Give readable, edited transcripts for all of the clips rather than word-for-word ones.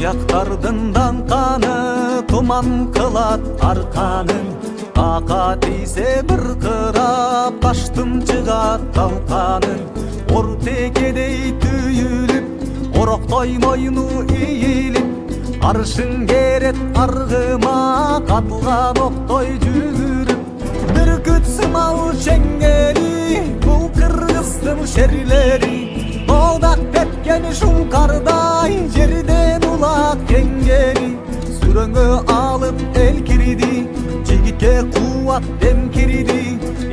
аяқтардың даңқаны тұман қылат арқанын. Тақа тисе бір қырап таштым шығат талқанын. Ортекедей түйіліп, орақтай мойны иіліп, аршын керет арғыма қатылған оқтай жүгіріп. Bir күтсім ау шеңгели, бұл қырғыстың шерлері. Оғдақ тепкен шұңқардай, жерден улақ кенгені. Сүріңі алып әл кірді, жігітке қуат дем кірді.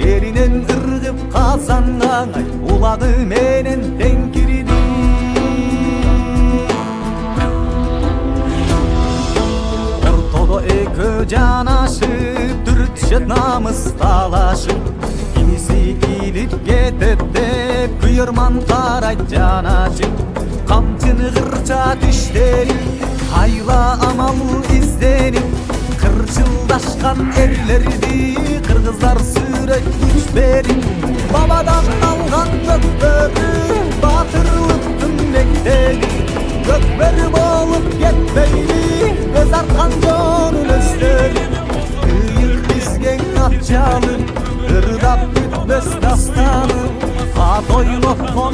Ерінен ұрғып қазанған, улағы менен тең кірді. Ортода екі жанашып, түртшет намыс талашып. Kimisi ilip getette, kıyırman karay canacık. Kamçını gırça düşleri, hayla amalı izlenip. Kırçıldaşkan erlerdi, kırgızlar sürek güç verip. Babadan algan gökbörü, batırılıktın bekteli. Gökbörü boğup getmeyli, öz arkan jonun özleri. Kıyık bizgen atçalım, ırdak bitmez dastanı. At oynop kon